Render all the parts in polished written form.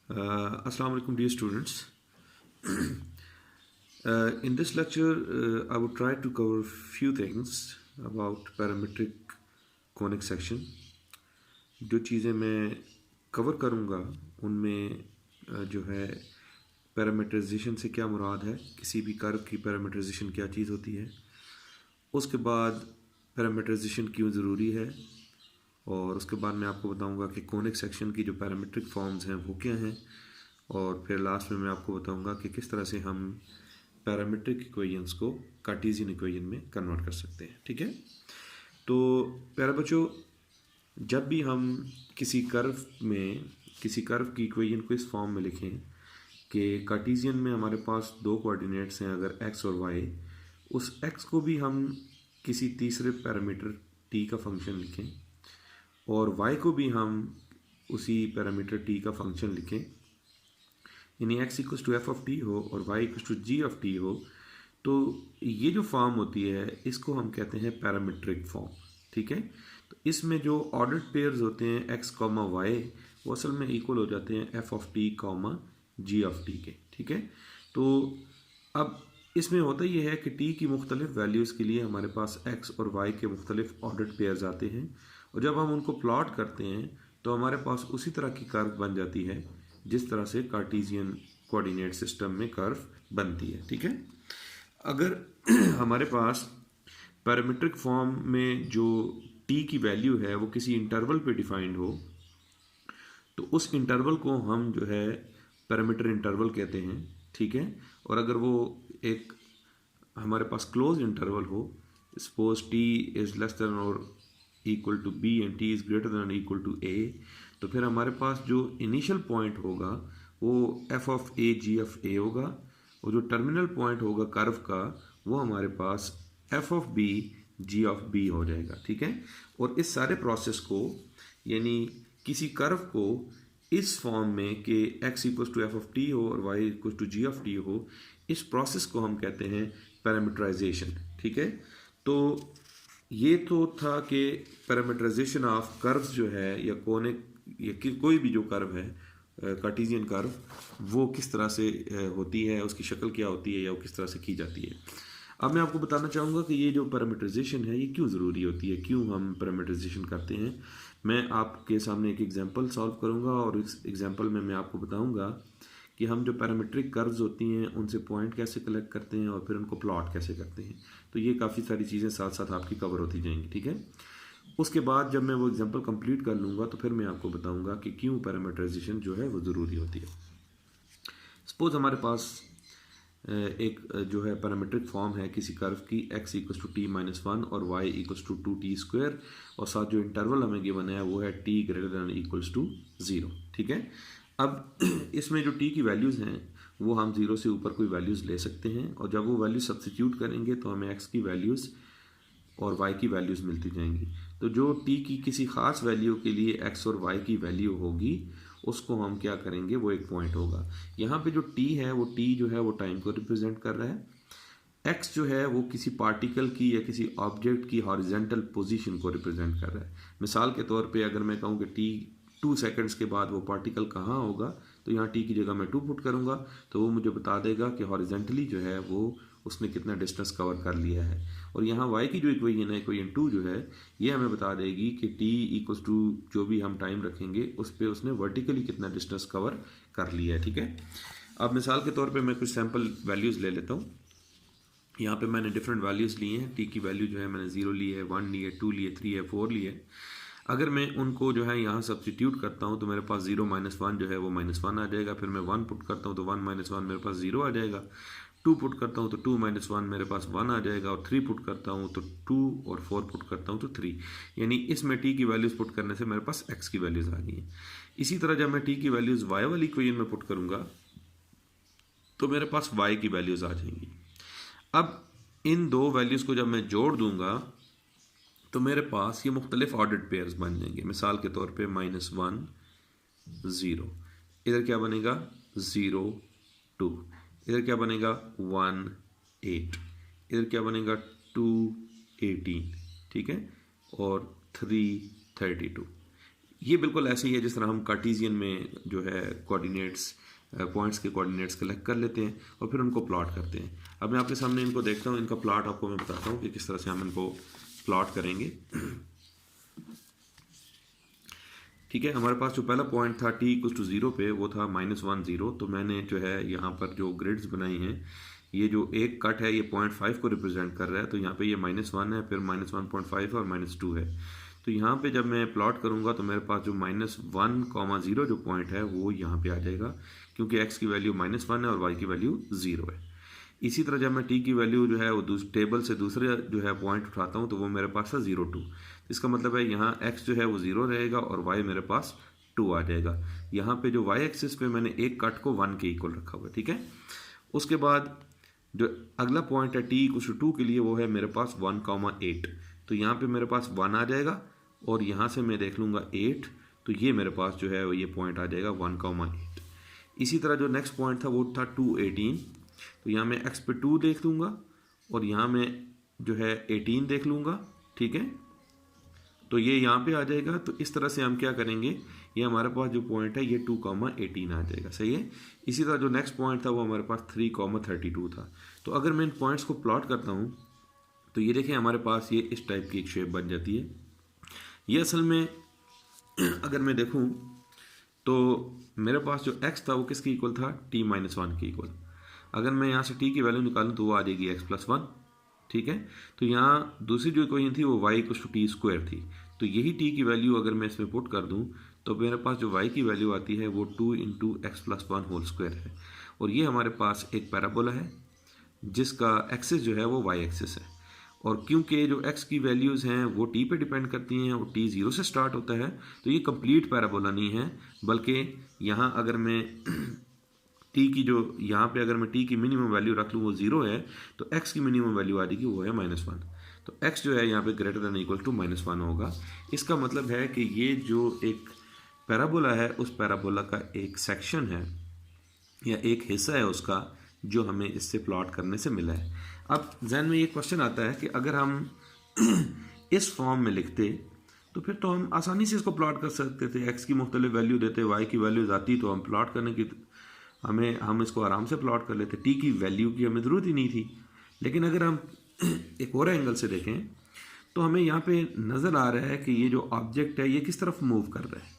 Assalamu alaikum, dear students. In this lecture, I would try to cover few things about parametric conic section. जो चीज़ें मैं cover करूँगा उनमें जो है पैरामीटराइजेशन से क्या मुराद है, किसी भी कर्व की पैरामीटराइजेशन क्या चीज़ होती है, उसके बाद पैरामीटराइजेशन क्यों ज़रूरी है, और उसके बाद मैं आपको बताऊंगा कि कॉनिक सेक्शन की जो पैरामीट्रिक फॉर्म्स हैं वो क्या हैं, और फिर लास्ट में मैं आपको बताऊंगा कि किस तरह से हम पैरामीट्रिक इक्वेशंस को कार्टेशियन इक्वेशन में कन्वर्ट कर सकते हैं। ठीक है, तो प्यारे बच्चों, जब भी हम किसी कर्व की इक्वेशन को इस फॉर्म में लिखें कि कार्टेशियन में हमारे पास दो कोऑर्डिनेट्स हैं, अगर x और y, उस x को भी हम किसी तीसरे पैरामीटर t का फंक्शन लिखें और y को भी हम उसी पैरामीटर t का फंक्शन लिखें, यानी x equal to f of t हो और y equal to g of t हो, तो ये जो फॉर्म होती है इसको हम कहते हैं पैरामीट्रिक फॉर्म। ठीक है, तो इसमें जो ऑर्डर्ड पेयर्स होते हैं x कॉमा वाई, वो असल में इक्वल हो जाते हैं f of t comma g of t के। ठीक है, तो अब इसमें होता ये है कि t की मुख्तलिफ वैल्यूज़ के लिए हमारे पास x और y के मुख्तलिफ ऑर्डर्ड पेयर्स आते हैं, और जब हम उनको प्लॉट करते हैं तो हमारे पास उसी तरह की कर्व बन जाती है जिस तरह से कार्टेशियन कोऑर्डिनेट सिस्टम में कर्व बनती है। ठीक है, अगर हमारे पास पैरामीट्रिक फॉर्म में जो t की वैल्यू है वो किसी इंटरवल पे डिफाइंड हो, तो उस इंटरवल को हम जो है पैरामीटर इंटरवल कहते हैं। ठीक है, और अगर वो एक हमारे पास क्लोज इंटरवल हो, suppose t is less than और equal to b and t is greater than equal to a, तो फिर हमारे पास जो इनिशियल पॉइंट होगा वो f of a g of a होगा, और जो टर्मिनल पॉइंट होगा कर्व का वो हमारे पास f of b g of b हो जाएगा। ठीक है, और इस सारे प्रोसेस को, यानी किसी कर्व को इस फॉर्म में कि x equal to f of t हो और y equal to g of t हो, इस प्रोसेस को हम कहते हैं पैरामीटराइजेशन। ठीक है, तो ये तो था कि पैरामीटराइजेशन ऑफ कर्व्स जो है या कॉनिक या कोई भी जो कर्व है कार्टेशियन कर्व, वो किस तरह से होती है, उसकी शक्ल क्या होती है या वो किस तरह से की जाती है। अब मैं आपको बताना चाहूँगा कि ये जो पैरामीटराइजेशन है ये क्यों ज़रूरी होती है, क्यों हम पैरामीटराइजेशन करते हैं। मैं आपके सामने एक एग्जांपल सॉल्व करूँगा और इस एग्जांपल में मैं आपको बताऊँगा कि हम जो पैरामीट्रिक कर्व्स होती हैं उनसे पॉइंट कैसे कलेक्ट करते हैं और फिर उनको प्लॉट कैसे करते हैं। तो ये काफ़ी सारी चीज़ें साथ साथ आपकी कवर होती जाएंगी। ठीक है, उसके बाद जब मैं वो एग्जांपल कंप्लीट कर लूँगा तो फिर मैं आपको बताऊँगा कि क्यों पैरामीटराइजेशन जो है वो ज़रूरी होती है। सपोज हमारे पास एक जो है पैरामीट्रिक फॉर्म है किसी कर्व की, x equal to t minus one और y equal to two t square, और साथ जो इंटरवल हमें गिवन है वो है t greater than equals to zero. ठीक है, अब इसमें जो t की वैल्यूज़ हैं वो हम ज़ीरो से ऊपर कोई वैल्यूज़ ले सकते हैं, और जब वो वैल्यूज सब्सिट्यूट करेंगे तो हमें x की वैल्यूज़ और y की वैल्यूज़ मिलती जाएंगी। तो जो t की किसी ख़ास वैल्यू के लिए x और y की वैल्यू होगी उसको हम क्या करेंगे, वो एक पॉइंट होगा। यहाँ पे जो t है वो t जो है वो टाइम को रिप्रेजेंट कर रहा है, x जो है वो किसी पार्टिकल की या किसी ऑब्जेक्ट की हॉरिजेंटल पोजीशन को रिप्रेजेंट कर रहा है। मिसाल के तौर पे अगर मैं कहूँ कि t 2 सेकंड्स के बाद वो पार्टिकल कहाँ होगा, तो यहाँ t की जगह मैं 2 पुट करूँगा तो वो मुझे बता देगा कि हॉरिजेंटली जो है वो उसने कितना डिस्टेंस कवर कर लिया है। और यहाँ y की जो इक्वेशन है, इक्वेशन 2 जो है, ये हमें बता देगी कि t इक्वल्स टू जो भी हम टाइम रखेंगे उस पर उसने वर्टिकली कितना डिस्टेंस कवर कर लिया है। ठीक है, अब मिसाल के तौर पे मैं कुछ सैम्पल वैल्यूज़ ले लेता हूँ। यहाँ पे मैंने डिफरेंट वैल्यूज़ ली हैं। t की वैल्यू जो है मैंने 0 ली है, 1 ली है, 2 ली है, 3 है, 4 ली है। अगर मैं उनको जो है यहाँ सब्सटीट्यूट करता हूँ तो मेरे पास 0 माइनस 1 जो है वो माइनस 1 आ जाएगा। फिर मैं 1 पुट करता हूँ तो 1 माइनस 1 मेरे पास 0 आ जाएगा। 2 पुट करता हूँ तो 2 माइनस 1 मेरे पास 1 आ जाएगा, और 3 पुट करता हूँ तो 2, और 4 पुट करता हूँ तो 3। यानी इसमें t की वैल्यूज़ पुट करने से मेरे पास x की वैल्यूज़ आ गई हैं। इसी तरह जब मैं t की वैल्यूज़ y वाली इक्वेशन में पुट करूँगा तो मेरे पास y की वैल्यूज़ आ जाएंगी। अब इन दो वैल्यूज़ को जब मैं जोड़ दूंगा तो मेरे पास ये मुख्तलिफ ऑर्डर्ड पेयर्स बन जाएंगे। मिसाल के तौर पे -1 0, इधर क्या बनेगा 0 2, इधर क्या बनेगा 1 8, इधर क्या बनेगा 2 18, ठीक है, और 3 32। ये बिल्कुल ऐसे ही है जिस तरह हम कार्टेशियन में जो है कोऑर्डिनेट्स पॉइंट्स के कोऑर्डिनेट्स कलेक्ट कर लेते हैं और फिर उनको प्लॉट करते हैं। अब मैं आपके सामने इनको देखता हूँ, इनका प्लॉट आपको मैं बताता हूँ कि किस तरह से हम इनको प्लॉट करेंगे। ठीक है, हमारे पास जो पहला पॉइंट था t इक्वल टू 0 पे, वो था -1 0। तो मैंने जो है यहाँ पर जो ग्रिड्स बनाई हैं, ये जो एक कट है ये 0.5 को रिप्रेजेंट कर रहा है। तो यहाँ पे ये -1 है, फिर -1.5 और -2 है। तो यहाँ पे जब मैं प्लॉट करूँगा तो मेरे पास जो -1, 0 जो पॉइंट है वो यहाँ पे आ जाएगा, क्योंकि x की वैल्यू -1 है और y की वैल्यू 0 है। इसी तरह जब मैं t की वैल्यू जो है वो टेबल से दूसरे जो है पॉइंट उठाता हूँ तो वो मेरे पास है 0 2। इसका मतलब है यहाँ x जो है वो 0 रहेगा और y मेरे पास 2 आ जाएगा। यहाँ पे जो y एक्सिस पे मैंने एक कट को 1 के इक्वल रखा हुआ है। ठीक है, उसके बाद जो अगला पॉइंट है t इक्वल टू 2 के लिए, वो है मेरे पास 1, 8। तो यहाँ पे मेरे पास 1 आ जाएगा और यहाँ से मैं देख लूँगा 8, तो ये मेरे पास जो है ये पॉइंट आ जाएगा 1, 8। इसी तरह जो नेक्स्ट पॉइंट था वो था 2, 18। तो यहाँ मैं x पे 2 देख लूँगा और यहाँ मैं जो है 18 देख लूँगा। ठीक है, तो ये यहाँ पे आ जाएगा। तो इस तरह से हम क्या करेंगे, ये हमारे पास जो पॉइंट है ये 2, 18 आ जाएगा। सही है। इसी तरह जो नेक्स्ट पॉइंट था वो हमारे पास 3, 32 था। तो अगर मैं इन पॉइंट्स को प्लॉट करता हूँ तो ये देखें हमारे पास ये इस टाइप की एक शेप बन जाती है। ये असल में अगर मैं देखूँ तो मेरे पास जो x था वो किसके इक्वल था, t-1 के इक्वल। अगर मैं यहाँ से t की वैल्यू निकालूँ तो वो आ जाएगी x+1। ठीक है, तो यहाँ दूसरी जो इक्वेशन थी वो y equal to t square थी। तो यही t की वैल्यू अगर मैं इसमें पुट कर दूँ तो मेरे पास जो y की वैल्यू आती है वो 2 इंटू x+1 होल स्क्वायर है। और ये हमारे पास एक पैराबोला है जिसका एक्सिस जो है वो y एक्सिस है। और क्योंकि जो x की वैल्यूज़ हैं वो t पे डिपेंड करती हैं और t 0 से स्टार्ट होता है, तो ये कंप्लीट पैराबोला नहीं है, बल्कि यहाँ अगर मैं t की जो यहाँ पे अगर मैं t की मिनिमम वैल्यू रख लूँ वो 0 है, तो x की मिनिमम वैल्यू आ जाएगी वो है -1। तो x जो है यहाँ पे ग्रेटर देन इक्वल टू -1 होगा। इसका मतलब है कि ये जो एक पैराबोला है उस पैराबोला का एक सेक्शन है या एक हिस्सा है उसका जो हमें इससे प्लॉट करने से मिला है। अब जहन में ये क्वेश्चन आता है कि अगर हम इस फॉर्म में लिखते तो फिर तो हम आसानी से इसको प्लॉट कर सकते थे। x की मुख्तलिफ वैल्यू देते, y की वैल्यूज आती तो हम प्लॉट करने की हम इसको आराम से प्लॉट कर लेते, t की वैल्यू की हमें ज़रूरत ही नहीं थी। लेकिन अगर हम एक और एंगल से देखें तो हमें यहाँ पे नज़र आ रहा है कि ये जो ऑब्जेक्ट है ये किस तरफ मूव कर रहा है,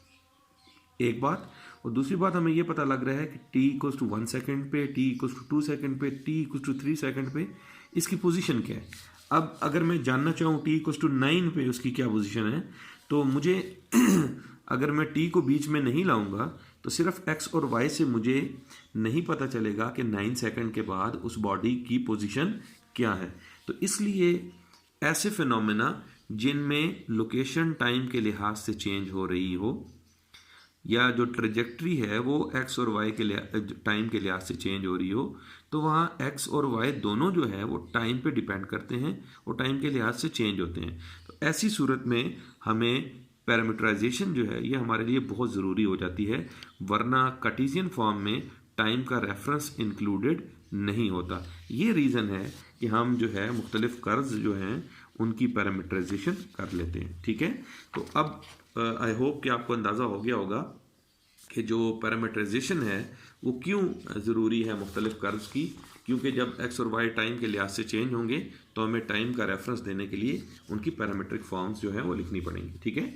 एक बात। और दूसरी बात हमें ये पता लग रहा है कि t इक्वल्स टू 1 सेकेंड पे, t इक्वल्स टू 2 सेकेंड पे, t इक्वल्स टू 3 सेकेंड पे इसकी पोजीशन क्या है। अब अगर मैं जानना चाहूँ t इक्वल्स टू 9 पे उसकी क्या पोजीशन है, तो मुझे अगर मैं t को बीच में नहीं लाऊंगा तो सिर्फ x और y से मुझे नहीं पता चलेगा कि 9 सेकेंड के बाद उस बॉडी की पोजीशन क्या है। तो इसलिए ऐसे फिनोमेना जिनमें लोकेशन टाइम के लिहाज से चेंज हो रही हो या जो ट्रेजेक्ट्री है वो x और y के टाइम के लिहाज से चेंज हो रही हो, तो वहाँ x और y दोनों जो है वो टाइम पे डिपेंड करते हैं और टाइम के लिहाज से चेंज होते हैं। तो ऐसी सूरत में हमें पैरामीटराइजेशन जो है ये हमारे लिए बहुत ज़रूरी हो जाती है, वरना कार्टेशियन फॉर्म में टाइम का रेफरेंस इंक्लूडेड नहीं होता। ये रीज़न है कि हम जो है मुख्तलिफ कर्व्स जो हैं उनकी पैरामीटराइजेशन कर लेते हैं। ठीक है, तो अब आई होप कि आपको अंदाज़ा हो गया होगा कि जो पैरामीटराइजेशन है वो क्यों ज़रूरी है मुख्तलिफ कर्व्स की, क्योंकि जब x और y टाइम के लिहाज से चेंज होंगे तो हमें टाइम का रेफरेंस देने के लिए उनकी पैरामीट्रिक फॉर्म्स जो है वो लिखनी पड़ेंगी। ठीक है,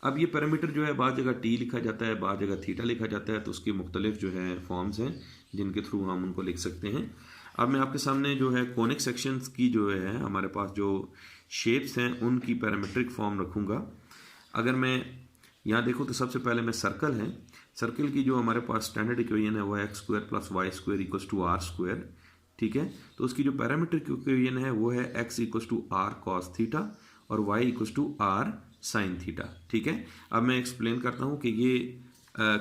अब ये पैरामीटर जो है बाद जगह t लिखा जाता है, बाद जगह थीटा लिखा जाता है, तो उसकी मुख्तलिफ जो है फॉर्म्स हैं जिनके थ्रू हम उनको लिख सकते हैं। अब मैं आपके सामने जो है कॉनिक सेक्शंस की जो है हमारे पास जो शेप्स हैं उनकी पैरामीट्रिक फॉर्म रखूँगा। अगर मैं यहाँ देखूँ तो सबसे पहले मैं सर्कल है, सर्कल की जो हमारे पास स्टैंडर्ड इक्वेशन है वो है x² + y² = r²। ठीक है, तो उसकी जो पैरामीट्रिक इक्वेशन है वो है x = r cos थीटा और y = r sin थीटा। ठीक है, अब मैं एक्सप्लेन करता हूँ कि ये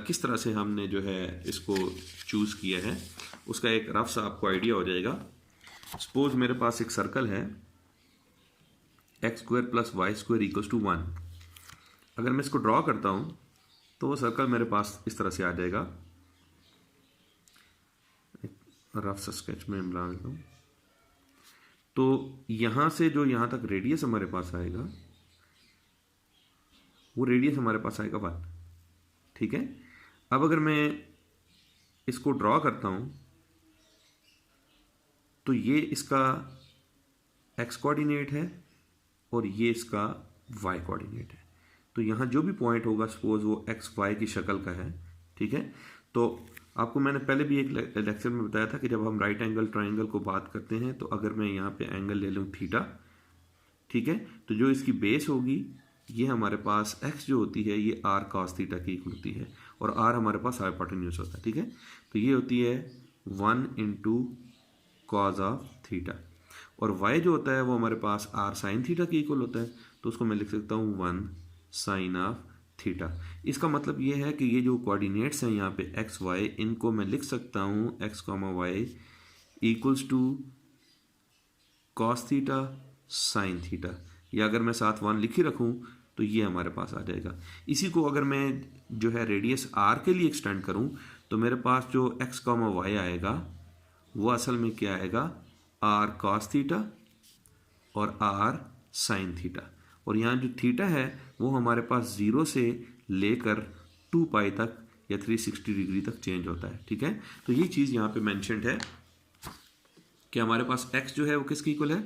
किस तरह से हमने जो है इसको चूज़ किया है, उसका एक रफ सा आपको आइडिया हो जाएगा। सपोज मेरे पास एक सर्कल है x² + y² = 1। अगर मैं इसको ड्रॉ करता हूँ तो वो सर्कल मेरे पास इस तरह से आ जाएगा। एक रफ सा स्केच में बना लेता हूँ। तो यहाँ से जो यहाँ तक रेडियस हमारे पास आएगा वो रेडियस हमारे पास आएगा 1। ठीक है, अब अगर मैं इसको ड्रॉ करता हूँ तो ये इसका x कोऑर्डिनेट है और ये इसका y कोऑर्डिनेट है। तो यहाँ जो भी पॉइंट होगा सपोज वो एक्स वाई की शक्ल का है। ठीक है, तो आपको मैंने पहले भी एक लेक्चर में बताया था कि जब हम राइट एंगल ट्राइंगल को बात करते हैं तो अगर मैं यहाँ पे एंगल ले लूँ थीटा, ठीक है, तो जो इसकी बेस होगी ये हमारे पास x जो होती है ये r cos थीटा की इक्वल होती है और r हमारे पास हाइपोटेन्यूज होता है। ठीक है, तो ये होती है 1 इंटू कॉज ऑफ थीटा और y जो होता है वो हमारे पास r साइन थीटा की इक्वल होता है, तो उसको मैं लिख सकता हूँ 1 साइन ऑफ थीटा। इसका मतलब ये है कि ये जो कोऑर्डिनेट्स हैं यहाँ पे x y, इनको मैं लिख सकता हूँ x y equals to cos theta sine theta, या अगर मैं साथ 1 लिख ही रखूँ तो ये हमारे पास आ जाएगा। इसी को अगर मैं जो है रेडियस r के लिए एक्सटेंड करूँ तो मेरे पास जो x y आएगा वो असल में क्या आएगा, r cos थीटा और r sin थीटा, और यहाँ जो थीटा है वो हमारे पास 0 से लेकर 2 पाई तक या 360 डिग्री तक चेंज होता है। ठीक है, तो ये चीज़ यहाँ पे मेंशन्ड है कि हमारे पास x जो है वो किसकी इक्वल है,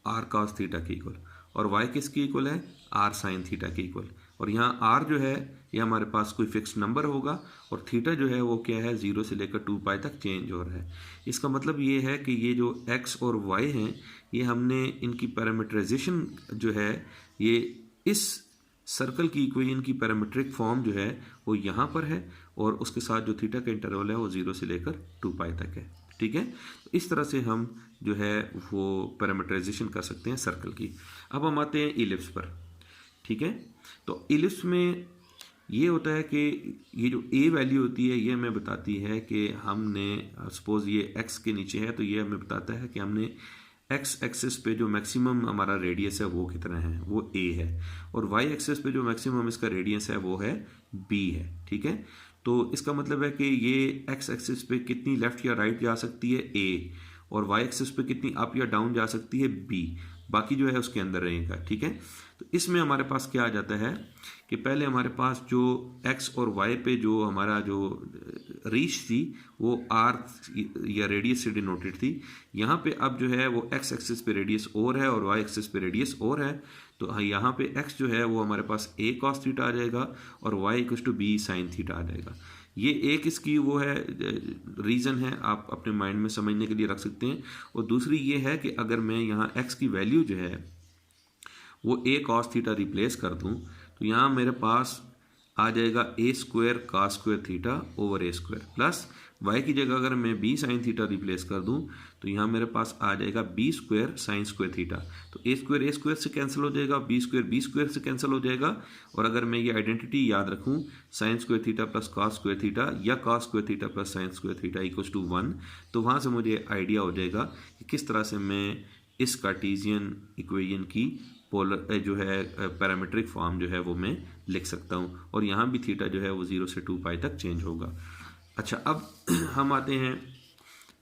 r cos थीटा की इक्वल, और y किसकी इक्वल है, r sin थीटा की इक्वल, और यहाँ r जो है ये हमारे पास कोई फिक्स नंबर होगा और थीटा जो है वो क्या है 0 से लेकर 2 पाई तक चेंज हो रहा है। इसका मतलब ये है कि ये जो x और y हैं ये हमने इनकी पैरामीटराइजेशन जो है ये इस सर्कल की इक्वेशन की पैरामीट्रिक फॉर्म जो है वो यहाँ पर है और उसके साथ जो थीटा का इंटरवल है वो 0 से लेकर 2 पाई तक है। ठीक है, तो इस तरह से हम जो है वो पैरामीटराइजेशन कर सकते हैं सर्कल की। अब हम आते हैं इलिप्स पर। ठीक है, तो इलिप्स में ये होता है कि ये जो a वैल्यू होती है ये हमें बताती है कि हमने सपोज ये x के नीचे है तो ये हमें बताता है कि हमने x एक्सिस पे जो मैक्सिमम हमारा रेडियस है वो कितना है, वो a है, और y एक्सिस पे जो मैक्सिमम इसका रेडियस है वो है b है। ठीक है, तो इसका मतलब है कि ये x एक्सिस पे कितनी लेफ्ट या राइट जा सकती है a, और y एक्सिस पे कितनी अप या डाउन जा सकती है b, बाकी जो है उसके अंदर रहेगा। ठीक है, तो इसमें हमारे पास क्या आ जाता है कि पहले हमारे पास जो x और y पे जो हमारा जो रीच थी वो r या रेडियस से डिनोटेड थी। यहाँ पे अब जो है वो x एक्सिस पे रेडियस और है और y एक्सिस पे रेडियस और है, तो यहाँ पे x जो है वो हमारे पास a cos थीटा आ जाएगा और y equals to b sin theta आ जाएगा। ये एक इसकी वो है रीज़न है, आप अपने माइंड में समझने के लिए रख सकते हैं। और दूसरी ये है कि अगर मैं यहाँ x की वैल्यू जो है वो a cos थीटा रिप्लेस कर दूँ तो यहाँ मेरे पास आ जाएगा a square cos square theta over a square, plus y की जगह अगर मैं b sin थीटा रिप्लेस कर दूँ तो यहाँ मेरे पास आ जाएगा b square sin square theta. तो a स्क्वायर से कैंसिल हो जाएगा, b स्क्वायर से कैंसिल हो जाएगा, और अगर मैं ये आइडेंटिटी याद रखूँ sin square theta plus cos square theta या cos square theta plus sin square theta equals to 1, तो वहाँ से मुझे आइडिया हो जाएगा कि किस तरह से मैं इस कार्टेशियन इक्वेशन की पोलर जो है पैरामीट्रिक फॉर्म जो है वो मैं लिख सकता हूँ, और यहाँ भी थीटा जो है वो 0 से 2 पाई तक चेंज होगा। अच्छा, अब हम आते हैं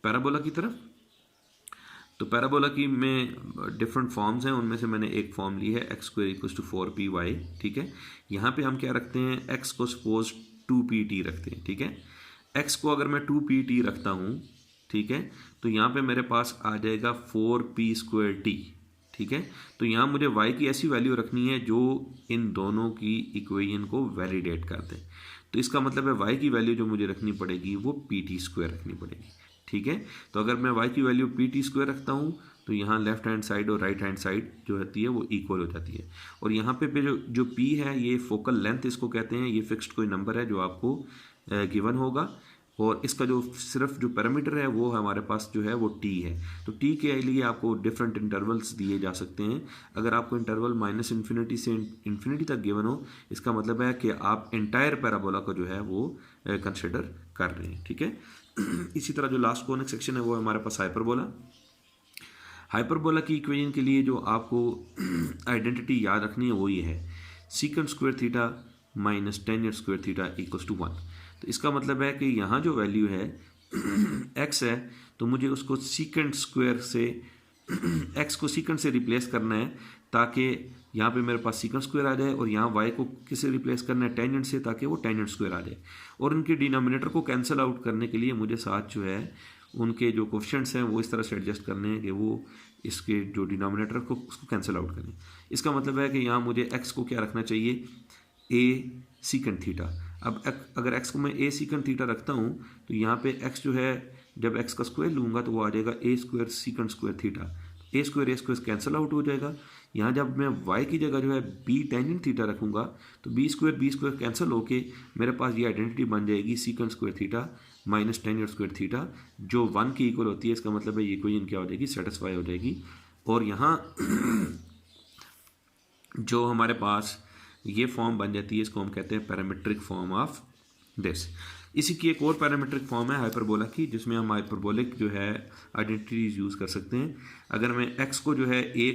पैराबोला की तरफ। तो पैराबोला की में डिफरेंट फॉर्म्स हैं, उनमें से मैंने एक फॉर्म ली है x square equals to 4py। ठीक है, यहाँ पे हम क्या रखते हैं, x को सपोज 2pt रखते हैं। ठीक है, x को अगर मैं 2pt रखता हूँ, ठीक है, तो यहाँ पे मेरे पास आ जाएगा 4p स्क्वायर t। ठीक है, तो यहाँ मुझे y की ऐसी वैल्यू रखनी है जो इन दोनों की इक्वेशन को वैलिडेट कर दे। तो इसका मतलब है y की वैल्यू जो मुझे रखनी पड़ेगी वो pt स्क्वायर रखनी पड़ेगी। ठीक है, तो अगर मैं y की वैल्यू pt स्क्वायर रखता हूँ तो यहाँ लेफ्ट हैंड साइड और राइट हैंड साइड जो होती है वो इक्वल हो जाती है, और यहाँ पे जो p है ये फोकल लेंथ इसको कहते हैं, ये फिक्स्ड कोई नंबर है जो आपको गिवन होगा, और इसका जो सिर्फ जो पैरामीटर है वो हमारे पास जो है वो t है। तो t के लिए आपको डिफरेंट इंटरवल्स दिए जा सकते हैं। अगर आपको इंटरवल -∞ से इन्फिनिटी तक गिवन हो, इसका मतलब है कि आप एंटायर पैराबोला को जो है वो कंसिडर कर रहे हैं। ठीक है, इसी तरह जो लास्ट कॉनिक सेक्शन है वो हमारे पास हाइपरबोला। हाइपरबोला की इक्वेशन के लिए जो आपको आइडेंटिटी याद रखनी है वो ये है, secant square theta minus tangent square theta equals to 1। तो इसका मतलब है कि यहाँ जो वैल्यू है x है तो मुझे उसको सीकेंट स्क्वायर से x को सीकेंट से रिप्लेस करना है ताकि यहाँ पे मेरे पास सीकंट स्क्वायर आ जाए, और यहाँ y को किससे रिप्लेस करना है, टेंजेंट से, ताकि वो टेंजेंट स्क्वायर आ जाए। और उनके डिनोमिनेटर को कैंसिल आउट करने के लिए मुझे साथ जो है उनके जो कोफिशिएंट्स हैं वो इस तरह से एडजस्ट करने हैं कि वो इसके जो डिनोमिनेटर को उसको कैंसिल आउट करें। इसका मतलब है कि यहाँ मुझे x को क्या रखना चाहिए, a सीकंट थीटा। अब अगर x को मैं a सीकंट थीटा रखता हूँ तो यहाँ पे x जो है, जब x का स्क्वायर लूँगा तो वो आ जाएगा a square secant square theta. a square cancel out हो जाएगा। यहाँ जब मैं y की जगह जो है b टेंजेंट थीटा रखूँगा तो b स्क्वायर कैंसिल होके मेरे पास ये आइडेंटिटी बन जाएगी secant square theta minus tangent square theta, जो 1 की इक्वल होती है। इसका मतलब है ये इक्वेशन क्या हो जाएगी, सेटिस्फाई हो जाएगी। और यहाँ जो हमारे पास ये फॉर्म बन जाती है, इसको हम कहते हैं पैरामीट्रिक फॉर्म ऑफ दिस। इसी की एक और पैरामीट्रिक फॉर्म है हाइपरबोला की, जिसमें हम हाइपरबोलिक जो है आइडेंटिटीज यूज़ कर सकते हैं। अगर मैं x को जो है a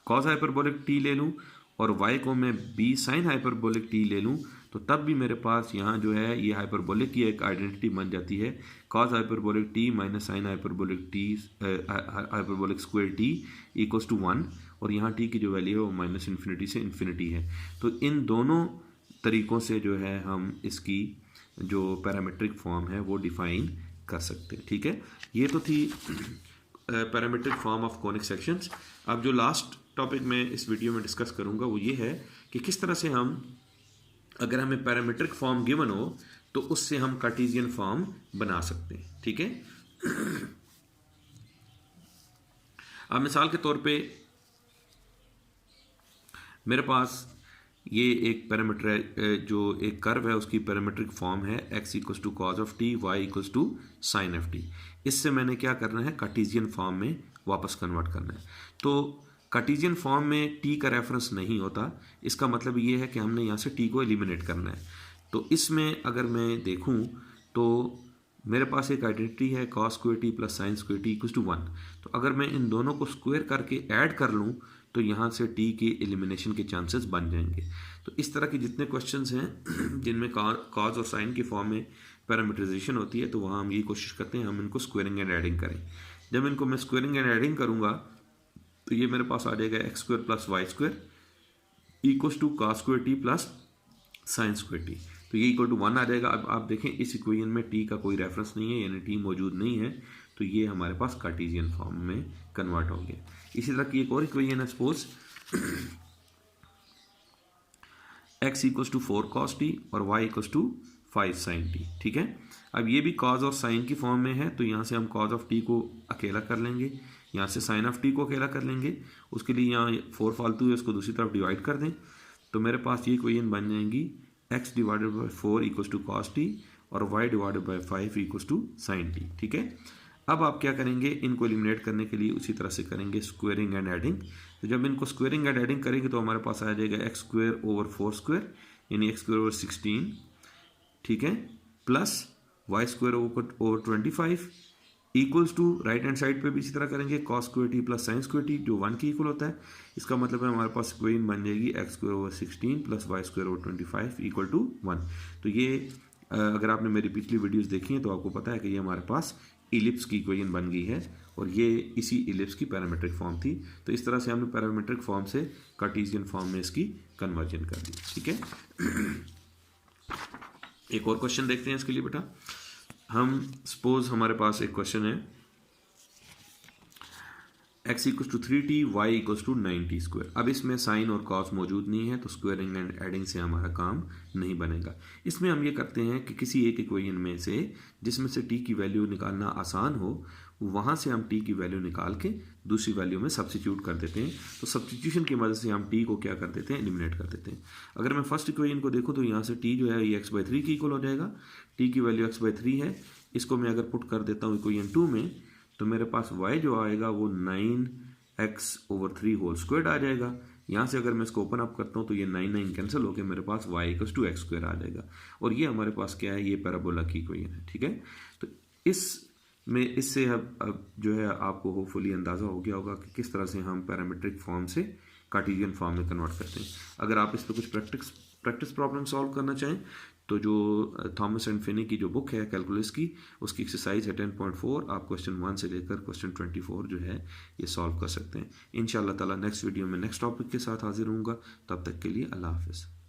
कॉस हाइपरबोलिक t ले लूँ और y को मैं b साइन हाइपरबोलिक t ले लूँ, तो तब भी मेरे पास यहाँ जो है ये हाइपरबोलिक की एक आइडेंटिटी बन जाती है, cos hyperbolic t minus sine hyperbolic t hyperbolic square t equals to 1, और यहाँ t की जो वैल्यू है वो माइनस इन्फिनिटी से इन्फिनिटी है। तो इन दोनों तरीक़ों से जो है हम इसकी जो पैरामीट्रिक फॉर्म है वो डिफ़ाइन कर सकते हैं। ठीक है, ये तो थी parametric form of conic sections. अब जो लास्ट टॉपिक मैं इस वीडियो में डिस्कस करूँगा वो ये है कि किस तरह से हम, अगर हमें पैरामीट्रिक फॉर्म गिवन हो तो उससे हम कार्टेशियन फॉर्म बना सकते हैं। ठीक है, अब मिसाल के तौर पे मेरे पास ये एक पैरामीटर है, जो एक कर्व है उसकी पैरामीट्रिक फॉर्म है x equals to cos of t, y equals to sine of t. इससे मैंने क्या करना है, कार्टेशियन फॉर्म में वापस कन्वर्ट करना है। तो कार्टेशियन फॉर्म में t का रेफरेंस नहीं होता, इसका मतलब ये है कि हमने यहाँ से t को एलिमिनेट करना है। तो इसमें अगर मैं देखूँ तो मेरे पास एक आइडेंटिटी है cos square t plus sine square t equals to 1। तो अगर मैं इन दोनों को स्क्वायर करके ऐड कर लूँ तो यहाँ से t के एलिमिनेशन के चांसेस बन जाएंगे। तो इस तरह के जितने क्वेश्चंस हैं जिनमें कॉज और साइन की फॉर्म में पैरामीटराइजेशन होती है, तो वहाँ हम ये कोशिश करते हैं हम इनको स्क्वायरिंग एंड एडिंग करें। जब इनको मैं स्क्वायरिंग एंड एडिंग करूँगा तो ये मेरे पास आ जाएगा x square plus y square equals to cos square t plus sine square t. तो ये इक्वल टू 1 आ जाएगा। अब आप देखें इस इक्वेशन में t का कोई रेफरेंस नहीं है, यानी t मौजूद नहीं है, तो ये हमारे पास कार्टेशियन फॉर्म में कन्वर्ट हो गया। इसी तरह की एक और इक्वेशन है, suppose x equals to 4 cos t और y equals to 5 sin t। ठीक है, अब ये भी cos और sin की फॉर्म में है, तो यहाँ से हम cos ऑफ t को अकेला कर लेंगे, यहाँ से sin ऑफ t को अकेला कर लेंगे। उसके लिए यहाँ 4 फालतू है, उसको दूसरी तरफ डिवाइड कर दें, तो मेरे पास ये इक्वेशन बन जाएंगी x divided by 4 equals to cos t और y divided by 5 equals to sine t. ठीक है, अब आप क्या करेंगे, इनको एलिमिनेट करने के लिए उसी तरह से करेंगे स्क्वायरिंग एंड एडिंग। तो जब इनको स्क्वायरिंग एंड एडिंग करेंगे तो हमारे पास आ जाएगा एक्स स्क्वायर ओवर 4 स्क्वायर यानी एक्स स्क्वायर ओवर 16, ठीक है, plus y square over 25 equals to right hand side पे भी इसी तरह करेंगे cos square t plus sine square t, जो 1 की इक्वल होता है। इसका मतलब है हमारे पास इक्वेशन बन जाएगी x square over 16 plus y square over 25 equal to 1। तो ये अगर आपने मेरी पिछली वीडियोस देखी हैं तो आपको पता है कि ये हमारे पास इलिप्स की इक्वेशन बन गई है, और ये इसी इलिप्स की पैरामीट्रिक फॉर्म थी। तो इस तरह से हमने पैरामीट्रिक फॉर्म से कार्टेशियन फॉर्म में इसकी कन्वर्जन कर दी। ठीक है, एक और क्वेश्चन देखते हैं इसके लिए बेटा। हम सपोज हमारे पास एक क्वेश्चन है x equals to 3t y equals to 9t square. अब इसमें साइन और कॉस मौजूद नहीं है, तो स्क्वायरिंग एंड एडिंग से हमारा काम नहीं बनेगा। इसमें हम ये करते हैं कि किसी एक इक्वेशन में से जिसमें से t की वैल्यू निकालना आसान हो, वहाँ से हम t की वैल्यू निकाल के दूसरी वैल्यू में सब्स्टिट्यूट कर देते हैं। तो सब्स्टिट्यूशन की मदद से हम t को क्या कर देते हैं, एलिमिनेट कर देते हैं। अगर मैं फर्स्ट इक्वेशन को देखूँ तो यहाँ से t जो है ये x/3 की इक्वल हो जाएगा। t की वैल्यू x/3 है, इसको मैं अगर पुट कर देता हूँ इक्वेशन 2 में, तो मेरे पास y जो आएगा वो 9x/3 होल स्क्वायर्ड आ जाएगा। यहाँ से अगर मैं इसको ओपन अप करता हूँ तो ये 9 कैंसिल होकर मेरे पास y equals to x square आ जाएगा। और ये हमारे पास क्या है, ये पैराबोला की इक्वेशन है। ठीक है, तो इससे अब जो है आपको होपफुली अंदाज़ा हो गया होगा कि किस तरह से हम पैरामीट्रिक फॉर्म से कार्टेशियन फॉर्म में कन्वर्ट करते हैं। अगर आप इस पर कुछ प्रैक्टिस प्रॉब्लम सॉल्व करना चाहें तो जो थॉमस एंड फिनी की जो बुक है कैलकुलस की, उसकी एक्सरसाइज है 10.4, आप क्वेश्चन 1 से लेकर क्वेश्चन 24 जो है ये सॉल्व कर सकते हैं। इंशाल्लाह ताला नेक्स्ट वीडियो में नेक्स्ट टॉपिक के साथ हाजिर होऊंगा। तब तक के लिए अल्लाह हाफिज़।